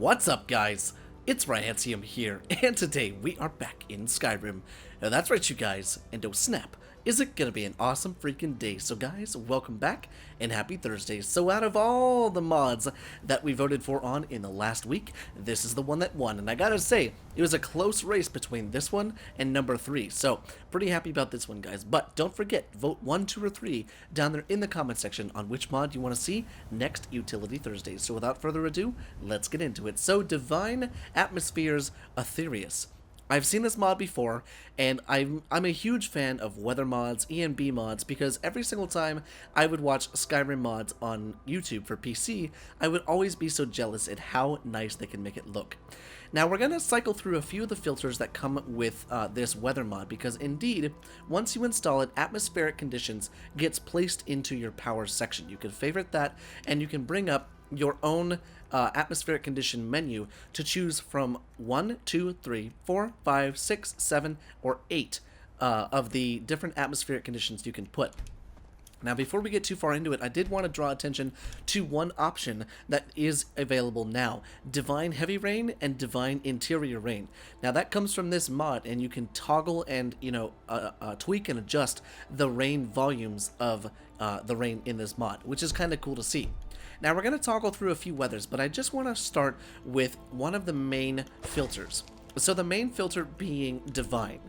What's up, guys? It's Ryantium here, and today we are back in Skyrim. Now that's right, you guys, and oh snap, is it gonna be an awesome freaking day? So guys, welcome back, and happy Thursday. So out of all the mods that we voted for on in the last week, this is the one that won, and I gotta say, it was a close race between this one and number 3, so pretty happy about this one, guys. But don't forget, vote 1, 2, or 3 down there in the comment section on which mod you want to see next Utility Thursday. So without further ado, let's get into it. So Divine Atmospheres AETHERIUS. I've seen this mod before, and I'm a huge fan of weather mods, ENB mods, because every single time I would watch Skyrim mods on YouTube for PC, I would always be so jealous at how nice they can make it look. Now we're going to cycle through a few of the filters that come with this weather mod, because indeed, once you install it, atmospheric conditions gets placed into your power section. You can favorite that, and you can bring up your own atmospheric condition menu to choose from 1, 2, 3, 4, 5, 6, 7, or 8 of the different atmospheric conditions you can put. Now, before we get too far into it, I did want to draw attention to one option that is available now: Divine Heavy Rain and Divine Interior Rain. Now, that comes from this mod, and you can toggle and, tweak and adjust the rain volumes of the rain in this mod, which is kind of cool to see. Now, we're going to toggle through a few weathers, but I just want to start with one of the main filters. So the main filter being Divine.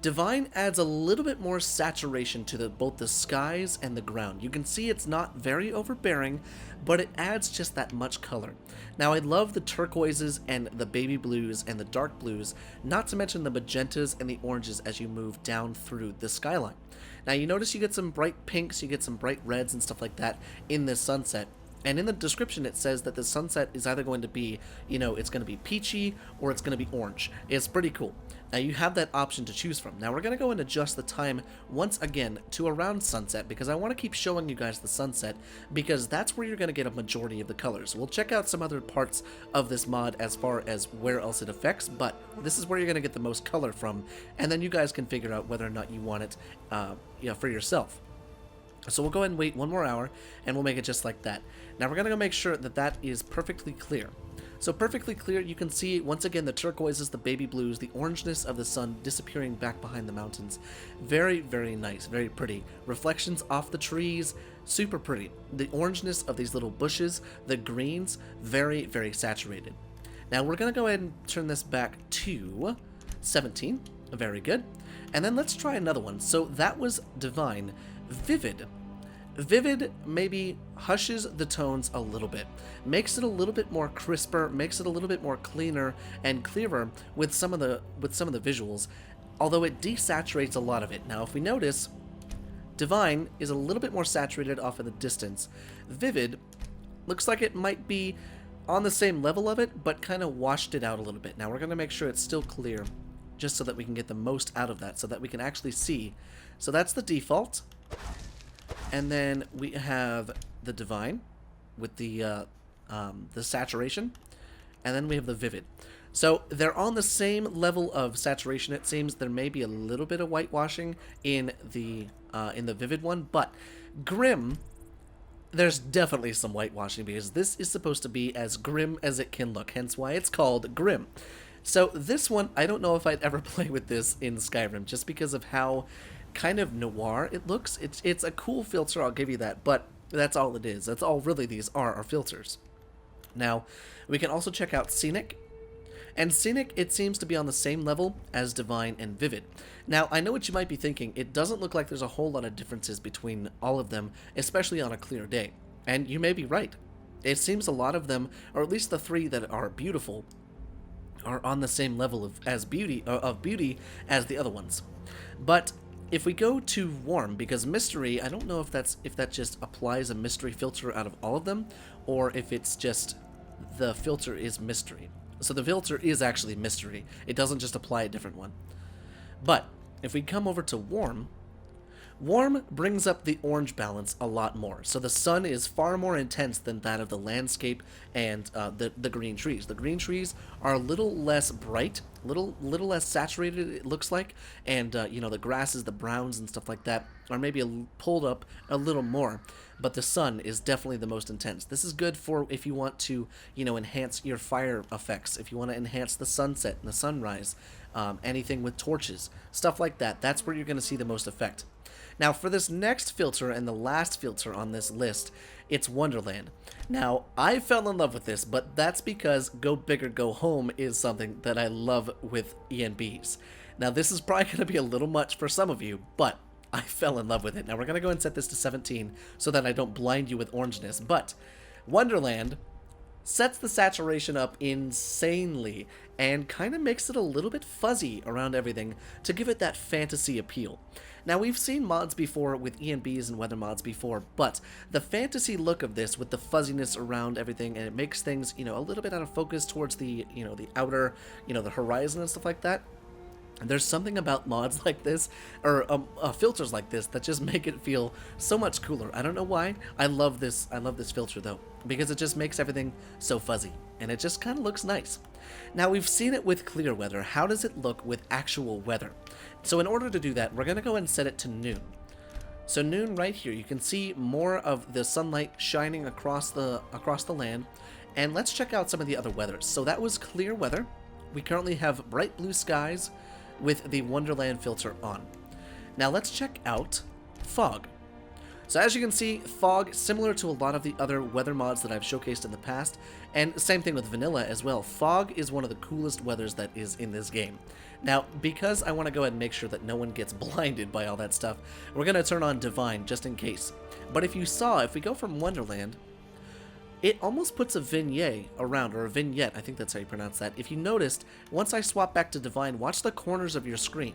Divine adds a little bit more saturation to both the skies and the ground. You can see it's not very overbearing, but it adds just that much color. Now, I love the turquoises and the baby blues and the dark blues, not to mention the magentas and the oranges as you move down through the skyline. Now, you notice you get some bright pinks, you get some bright reds and stuff like that in this sunset. And in the description, it says that the sunset is either going to be, it's going to be peachy or it's going to be orange. It's pretty cool. Now, you have that option to choose from. Now, we're going to go and adjust the time once again to around sunset, because I want to keep showing you guys the sunset, because that's where you're going to get a majority of the colors. We'll check out some other parts of this mod as far as where else it affects, but this is where you're going to get the most color from, and then you guys can figure out whether or not you want it for yourself. So we'll go ahead and wait 1 more hour, and we'll make it just like that. Now we're going to go make sure that that is perfectly clear. So perfectly clear, you can see, once again, the turquoises, the baby blues, the orangeness of the sun disappearing back behind the mountains. Very, very nice, very pretty. Reflections off the trees, super pretty. The orangeness of these little bushes, the greens, very, very saturated. Now we're going to go ahead and turn this back to 17. Very good. And then let's try another one. So that was Divine. Vivid. Vivid maybe hushes the tones a little bit, makes it a little bit more crisper, makes it a little bit more cleaner and clearer with some of the visuals, although it desaturates a lot of it. Now, if we notice, Divine is a little bit more saturated off in the distance. Vivid looks like it might be on the same level of it, but kind of washed it out a little bit. Now, we're going to make sure it's still clear, just so that we can get the most out of that, so that we can actually see. So that's the default. And then we have the Divine with the saturation, and then we have the Vivid. So they're on the same level of saturation. It seems there may be a little bit of whitewashing in the Vivid one, but Grim, there's definitely some whitewashing, because this is supposed to be as grim as it can look, hence why it's called Grim. So this one, I don't know if I'd ever play with this in Skyrim, just because of how kind of noir it looks. It's a cool filter, I'll give you that, but that's all it is. That's all really these are filters. Now, we can also check out Scenic. And Scenic, it seems to be on the same level as Divine and Vivid. Now, I know what you might be thinking. It doesn't look like there's a whole lot of differences between all of them, especially on a clear day. And you may be right. It seems a lot of them, or at least the 3 that are beautiful, are on the same level of beauty as the other ones. But if we go to Warm, because Mystery, I don't know if that just applies a mystery filter out of all of them, or if it's just the filter is Mystery. So the filter is actually Mystery. It doesn't just apply a different one. But if we come over to Warm, Warm brings up the orange balance a lot more, so the sun is far more intense than that of the landscape and the green trees. The green trees are a little less bright, little less saturated, it looks like, and you know, the grasses, the browns and stuff like that are maybe pulled up a little more, but the sun is definitely the most intense. This is good for if you want to, you know, enhance your fire effects, if you want to enhance the sunset and the sunrise, anything with torches, stuff like that. That's where you're going to see the most effect. Now, for this next filter and the last filter on this list, it's Wonderland. Now, I fell in love with this, but that's because Go Big or Go Home is something that I love with ENBs. Now, this is probably going to be a little much for some of you, but I fell in love with it. Now, we're going to go and set this to 17 so that I don't blind you with orangeness, but Wonderland sets the saturation up insanely and kind of makes it a little bit fuzzy around everything to give it that fantasy appeal. Now, we've seen mods before with ENBs and weather mods before, but the fantasy look of this with the fuzziness around everything, and it makes things, you know, a little bit out of focus towards the, you know, the outer, you know, the horizon and stuff like that. There's something about mods like this, or filters like this, that just make it feel so much cooler. I don't know why. I love this filter though, because it just makes everything so fuzzy, and it just kind of looks nice. Now, we've seen it with clear weather. How does it look with actual weather? So in order to do that, we're going to go and set it to noon. So noon right here, you can see more of the sunlight shining across the land. And let's check out some of the other weathers. So that was clear weather. We currently have bright blue skies with the Wonderland filter on. Now let's check out fog. So as you can see, fog, similar to a lot of the other weather mods that I've showcased in the past, and same thing with vanilla as well. Fog is one of the coolest weathers that is in this game. Now, because I want to go ahead and make sure that no one gets blinded by all that stuff, we're going to turn on Divine just in case. But if you saw, if we go from Wonderland, it almost puts a vignette around, or a vignette, I think that's how you pronounce that. If you noticed, once I swap back to Divine, watch the corners of your screen.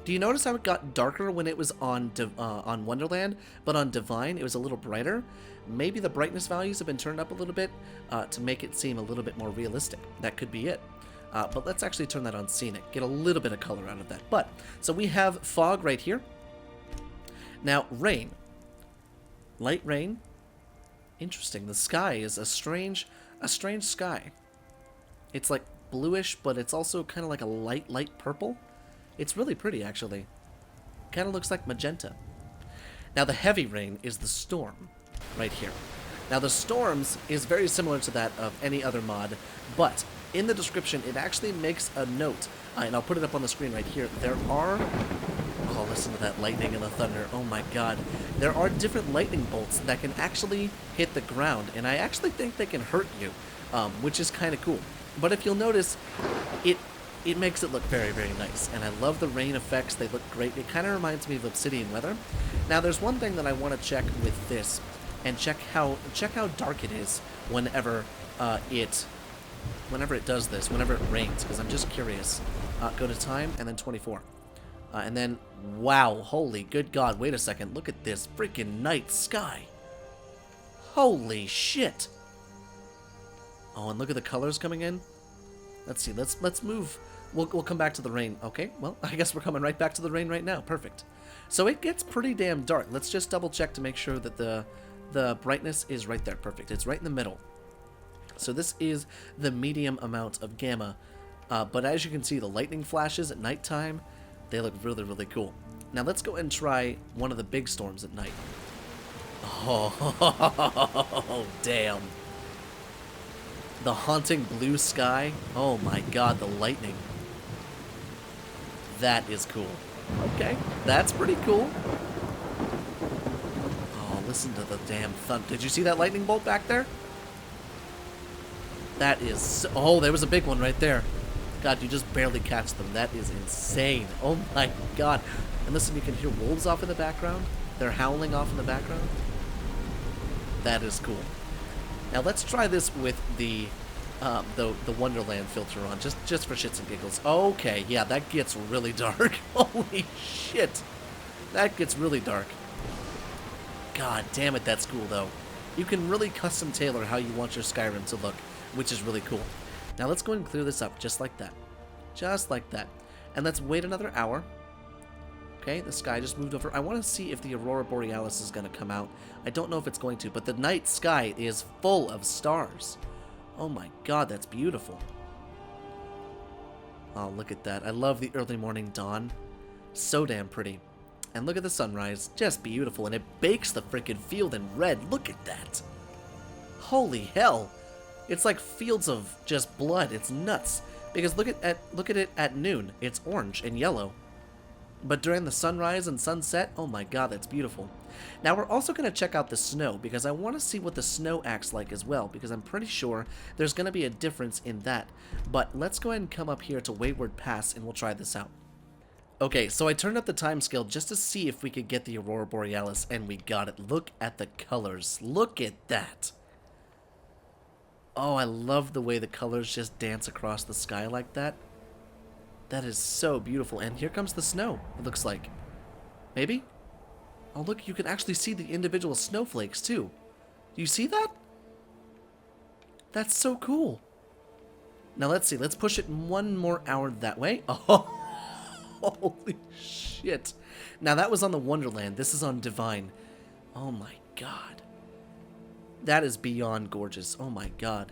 Do you notice how it got darker when it was on Wonderland, but on Divine it was a little brighter? Maybe the brightness values have been turned up a little bit to make it seem a little bit more realistic. That could be it. But let's actually turn that on Scenic, get a little bit of color out of that. But, so we have fog right here. Now, rain. Light rain. Interesting. The sky is a strange sky. It's like bluish, but it's also kind of like a light purple. It's really pretty, actually. Kind of looks like magenta. Now, the heavy rain is the storm, right here. Now, the storms is very similar to that of any other mod, but in the description, it actually makes a note, and I'll put it up on the screen right here. There are... Oh, listen to that lightning and the thunder. Oh my god. There are different lightning bolts that can actually hit the ground, and I actually think they can hurt you, which is kind of cool. But if you'll notice, it makes it look very, very nice. And I love the rain effects. They look great. It kind of reminds me of Obsidian weather. Now, there's one thing that I want to check with this, and check how dark it is whenever it does this, whenever it rains, because I'm just curious. Go to time, and then 24. And then, wow, holy good god, wait a second. Look at this freaking night sky. Holy shit. Oh, and look at the colors coming in. Let's see, let's move. We'll come back to the rain. Okay, well, I guess we're coming right back to the rain right now. Perfect. So it gets pretty damn dark. Let's just double check to make sure that the brightness is right there. Perfect. It's right in the middle. So this is the medium amount of gamma. But as you can see, the lightning flashes at nighttime, they look really, really cool. Now let's go and try one of the big storms at night. Oh, damn. The haunting blue sky. Oh my god, the lightning. That is cool. Okay, that's pretty cool. Oh, listen to the damn thunder. Did you see that lightning bolt back there? That is so... Oh, there was a big one right there. God, you just barely catch them. That is insane. Oh my god. And listen, you can hear wolves off in the background. They're howling off in the background. That is cool. Now let's try this with the Wonderland filter on, just for shits and giggles. Okay, yeah, that gets really dark. Holy shit. That gets really dark. God damn it, that's cool though. You can really custom tailor how you want your Skyrim to look, which is really cool. Now let's go and clear this up just like that. Just like that. And let's wait another hour. Okay, the sky just moved over. I want to see if the Aurora Borealis is going to come out. I don't know if it's going to, but the night sky is full of stars. Oh my god, that's beautiful. Oh, look at that. I love the early morning dawn. So damn pretty. And look at the sunrise. Just beautiful. And it bakes the freaking field in red. Look at that. Holy hell. It's like fields of just blood. It's nuts. Because look at it at noon. It's orange and yellow. But during the sunrise and sunset, oh my god, that's beautiful. Now we're also going to check out the snow, because I want to see what the snow acts like as well, because I'm pretty sure there's going to be a difference in that. But let's go ahead and come up here to Wayward Pass and we'll try this out. Okay, so I turned up the time scale just to see if we could get the Aurora Borealis, and we got it. Look at the colors. Look at that. Oh, I love the way the colors just dance across the sky like that. That is so beautiful. And here comes the snow, it looks like. Maybe? Oh, look, you can actually see the individual snowflakes, too. Do you see that? That's so cool. Now, let's see. Let's push it 1 more hour that way. Oh, holy shit. Now, that was on the Wonderland. This is on Divine. Oh, my God. That is beyond gorgeous. Oh, my God.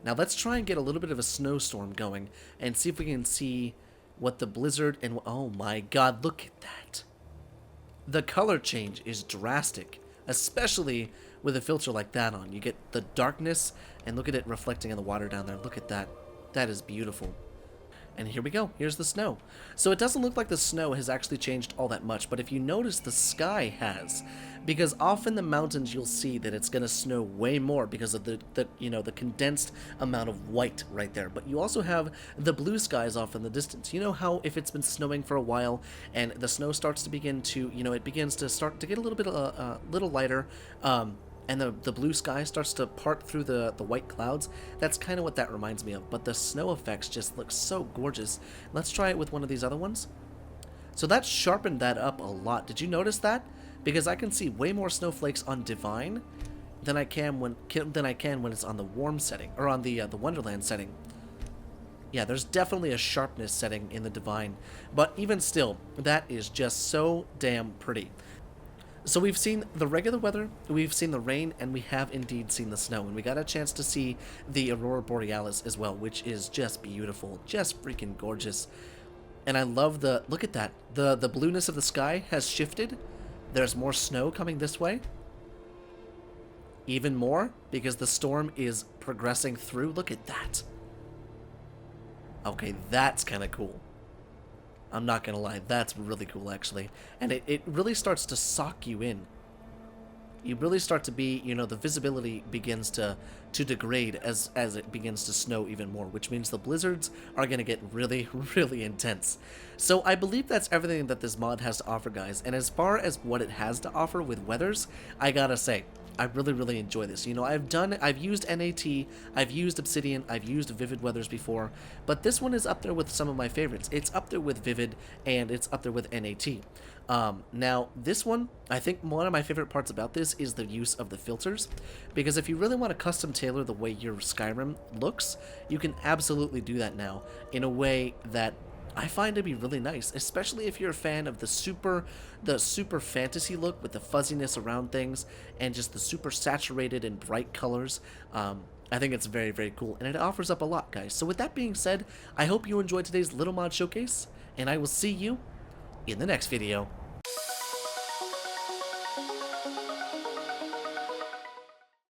Now, let's try and get a little bit of a snowstorm going and see if we can see what the blizzard and... Oh, my God. Look at that. The color change is drastic, especially with a filter like that on. You get the darkness, and look at it reflecting in the water down there. Look at that. That is beautiful. And here we go. Here's the snow. So it doesn't look like the snow has actually changed all that much, but if you notice, the sky has. Because off in the mountains, you'll see that it's going to snow way more because of the condensed amount of white right there. But you also have the blue skies off in the distance. You know how if it's been snowing for a while and the snow starts to begin to, it begins to start to get a little bit little lighter, and the blue sky starts to part through the white clouds. That's kind of what that reminds me of. But the snow effects just look so gorgeous. Let's try it with one of these other ones. So that sharpened that up a lot. Did you notice that? Because I can see way more snowflakes on Divine than I can when it's on the warm setting, or on the Wonderland setting. Yeah, there's definitely a sharpness setting in the Divine, but even still, that is just so damn pretty. So we've seen the regular weather, we've seen the rain, and we have indeed seen the snow, and we got a chance to see the Aurora Borealis as well, which is just beautiful, just freaking gorgeous. And I love look at that, the blueness of the sky has shifted. There's more snow coming this way. Even more, because the storm is progressing through. Look at that. Okay, that's kind of cool. I'm not gonna lie, that's really cool actually. And it really starts to sock you in. You really start to be, the visibility begins to degrade as it begins to snow even more, which means the blizzards are going to get really, really intense. So I believe that's everything that this mod has to offer, guys. And as far as what it has to offer with weathers, I gotta say, I really, really enjoy this. I've used NAT, I've used Obsidian, I've used Vivid Weathers before, but this one is up there with some of my favorites. It's up there with Vivid, and it's up there with NAT. Now, this one, I think one of my favorite parts about this is the use of the filters, because if you really want to custom tailor the way your Skyrim looks, you can absolutely do that now in a way that I find to be really nice, especially if you're a fan of the super fantasy look with the fuzziness around things and just the super saturated and bright colors. I think it's very, very cool, and it offers up a lot, guys. So with that being said, I hope you enjoyed today's little mod showcase, and I will see you in the next video.